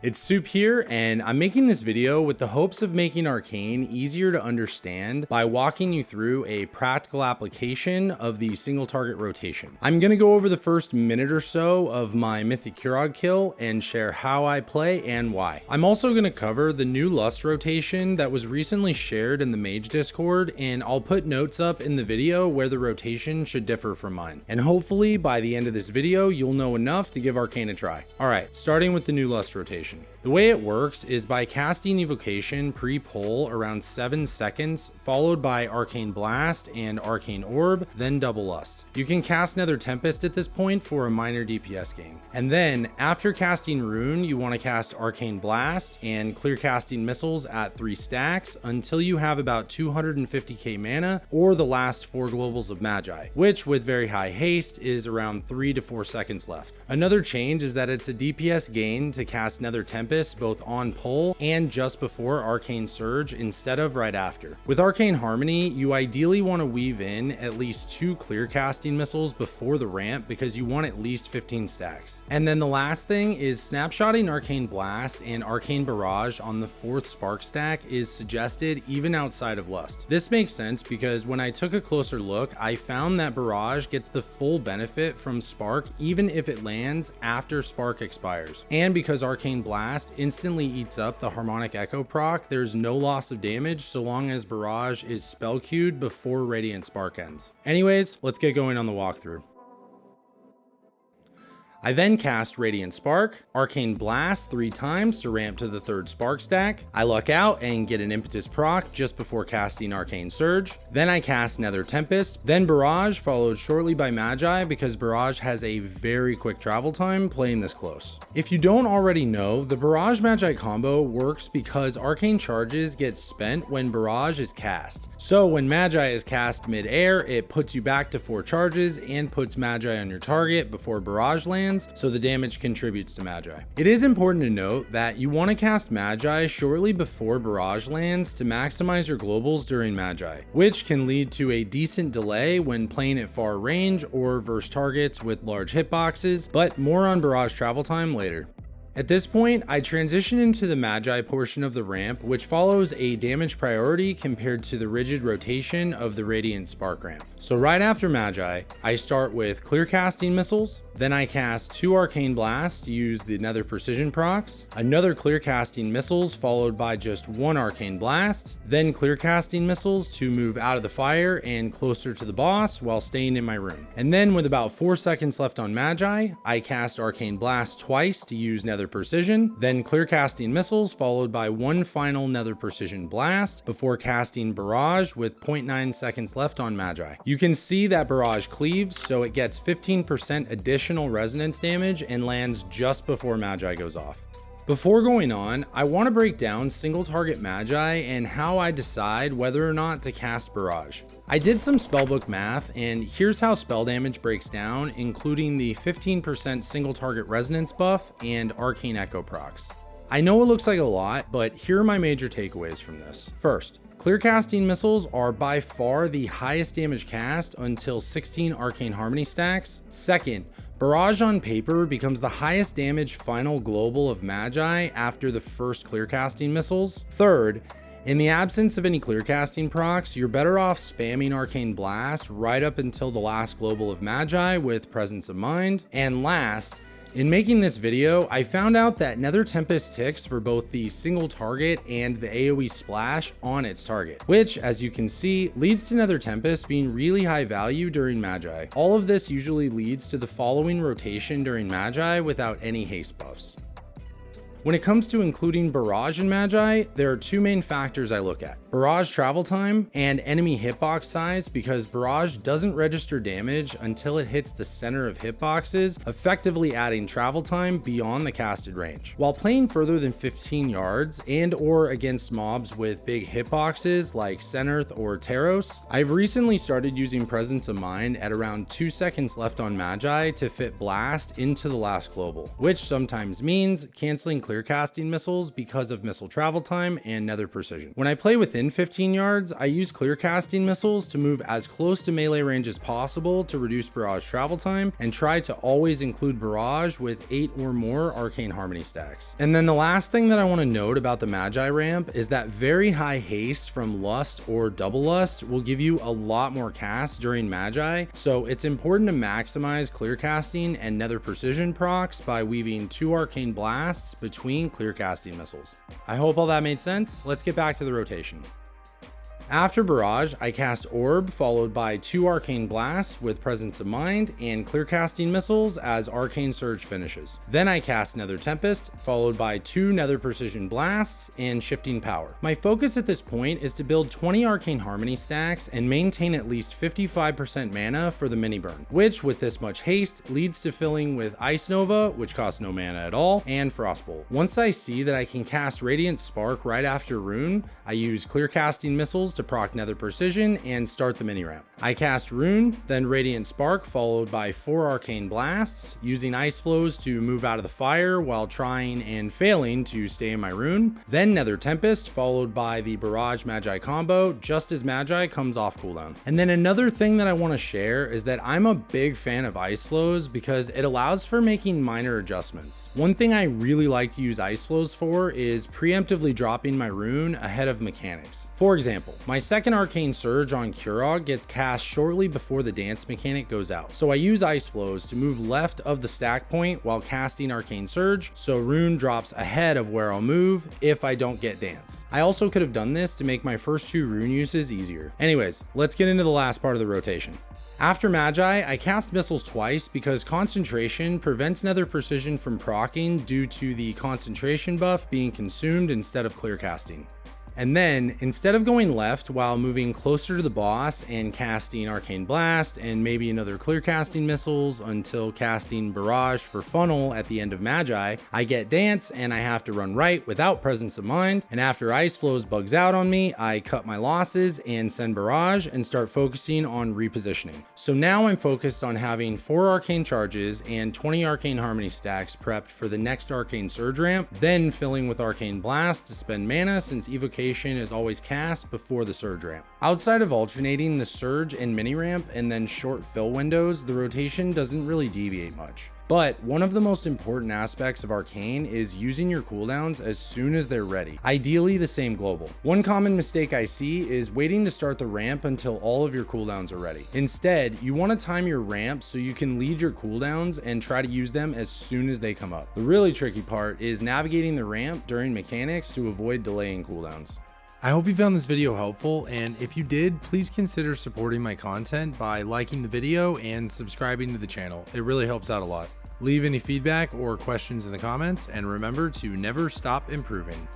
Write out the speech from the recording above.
It's Soup here, and I'm making this video with the hopes of making Arcane easier to understand by walking you through a practical application of the single target rotation. I'm going to go over the first minute or so of my Mythic Kurog kill and share how I play and why. I'm also going to cover the new Lust rotation that was recently shared in the Mage Discord, and I'll put notes up in the video where the rotation should differ from mine. And hopefully by the end of this video, you'll know enough to give Arcane a try. Alright, starting with the new Lust rotation. The way it works is by casting Evocation pre-pull around 7 seconds, followed by Arcane Blast and Arcane Orb, then double Lust. You can cast Nether Tempest at this point for a minor DPS gain. And then, after casting Rune, you want to cast Arcane Blast and clear casting missiles at 3 stacks until you have about 250k mana or the last 4 globals of Magi, which with very high haste is around 3 to 4 seconds left. Another change is that it's a DPS gain to cast Nether Tempest both on pull and just before Arcane Surge instead of right after. With Arcane Harmony, you ideally want to weave in at least 2 clear casting missiles before the ramp because you want at least 15 stacks. And then the last thing is snapshotting Arcane Blast and Arcane Barrage on the 4th spark stack is suggested even outside of Lust. This makes sense because when I took a closer look, I found that Barrage gets the full benefit from Spark even if it lands after Spark expires. And because Arcane Blast instantly eats up the Harmonic Echo proc, there's no loss of damage so long as Barrage is spell queued before Radiant Spark ends. Anyways, let's get going on the walkthrough. I then cast Radiant Spark, Arcane Blast 3 times to ramp to the 3rd spark stack. I luck out and get an Impetus proc just before casting Arcane Surge. Then I cast Nether Tempest, then Barrage followed shortly by Magi because Barrage has a very quick travel time playing this close. If you don't already know, the Barrage Magi combo works because Arcane charges get spent when Barrage is cast. So when Magi is cast mid-air, it puts you back to 4 charges and puts Magi on your target before Barrage lands, so the damage contributes to Magi. It is important to note that you want to cast Magi shortly before Barrage lands to maximize your globals during Magi, which can lead to a decent delay when playing at far range or versus targets with large hitboxes, but more on Barrage travel time later. At this point, I transition into the Magi portion of the ramp, which follows a damage priority compared to the rigid rotation of the Radiant Spark ramp. So right after Magi, I start with clear casting missiles, then I cast 2 Arcane Blasts to use the Nether Precision procs, another clear casting missiles followed by just 1 Arcane Blast, then clear casting missiles to move out of the fire and closer to the boss while staying in my room. And then with about 4 seconds left on Magi, I cast Arcane Blast twice to use Nether Precision, then clear casting missiles followed by 1 final Nether Precision blast before casting Barrage with 0.9 seconds left on Magi. You can see that Barrage cleaves, so it gets 15% additional resonance damage and lands just before Magi goes off. Before going on, I want to break down single target Magi and how I decide whether or not to cast Barrage. I did some spellbook math, and here's how spell damage breaks down, including the 15% single target resonance buff and Arcane Echo procs. I know it looks like a lot, but here are my major takeaways from this. First, clear casting missiles are by far the highest damage cast until 16 Arcane Harmony stacks. Second, Barrage on paper becomes the highest damage final global of Magi after the first clear casting missiles. Third, in the absence of any clear casting procs, you're better off spamming Arcane Blast right up until the last global of Magi with Presence of Mind. And last, in making this video, I found out that Nether Tempest ticks for both the single target and the AoE splash on its target, which, as you can see, leads to Nether Tempest being really high value during Magi. All of this usually leads to the following rotation during Magi without any haste buffs. When it comes to including Barrage in Magi, there are 2 main factors I look at: Barrage travel time and enemy hitbox size, because Barrage doesn't register damage until it hits the center of hitboxes, effectively adding travel time beyond the casted range. While playing further than 15 yards and or against mobs with big hitboxes like Senerth or Taros, I've recently started using Presence of Mind at around 2 seconds left on Magi to fit Blast into the last global, which sometimes means canceling clear clear casting missiles because of missile travel time and nether precision. When I play within 15 yards, I use clear casting missiles to move as close to melee range as possible to reduce barrage travel time, and try to always include barrage with 8 or more arcane harmony stacks. And then the last thing that I want to note about the Magi ramp is that very high haste from Lust or Double Lust will give you a lot more cast during Magi, so it's important to maximize clear casting and nether precision procs by weaving 2 arcane blasts between clear casting missiles. I hope all that made sense. Let's get back to the rotation. After Barrage, I cast Orb, followed by 2 Arcane Blasts with Presence of Mind and Clear Casting Missiles as Arcane Surge finishes. Then I cast Nether Tempest, followed by 2 Nether Precision Blasts and Shifting Power. My focus at this point is to build 20 Arcane Harmony stacks and maintain at least 55% mana for the mini burn, which with this much haste leads to filling with Ice Nova, which costs no mana at all, and Frostbolt. Once I see that I can cast Radiant Spark right after Rune, I use Clear Casting Missiles to proc Nether Precision and start the mini ramp. I cast Rune, then Radiant Spark, followed by 4 Arcane Blasts, using Ice Floes to move out of the fire while trying and failing to stay in my Rune. Then Nether Tempest, followed by the Barrage Magi combo, just as Magi comes off cooldown. And then another thing that I want to share is that I'm a big fan of Ice Floes because it allows for making minor adjustments. One thing I really like to use Ice Floes for is preemptively dropping my Rune ahead of mechanics. For example, my second Arcane Surge on Kurog gets cast shortly before the dance mechanic goes out, so I use Ice Floes to move left of the stack point while casting Arcane Surge, so Rune drops ahead of where I'll move if I don't get dance. I also could have done this to make my first 2 Rune uses easier. Anyways, let's get into the last part of the rotation. After Magi, I cast missiles twice because concentration prevents Nether Precision from proccing due to the concentration buff being consumed instead of clear casting. And then, instead of going left while moving closer to the boss and casting Arcane Blast and maybe another clear casting missiles until casting Barrage for funnel at the end of Magi, I get dance and I have to run right without Presence of Mind, and after Ice Floes bugs out on me, I cut my losses and send Barrage and start focusing on repositioning. So now I'm focused on having 4 Arcane Charges and 20 Arcane Harmony stacks prepped for the next Arcane Surge ramp, then filling with Arcane Blast to spend mana since Evocation is always cast before the Surge ramp. Outside of alternating the Surge and mini ramp and then short fill windows, the rotation doesn't really deviate much. But one of the most important aspects of Arcane is using your cooldowns as soon as they're ready, ideally the same global. One common mistake I see is waiting to start the ramp until all of your cooldowns are ready. Instead, you want to time your ramp so you can lead your cooldowns and try to use them as soon as they come up. The really tricky part is navigating the ramp during mechanics to avoid delaying cooldowns. I hope you found this video helpful, and if you did, please consider supporting my content by liking the video and subscribing to the channel. It really helps out a lot. Leave any feedback or questions in the comments, and remember to never stop improving.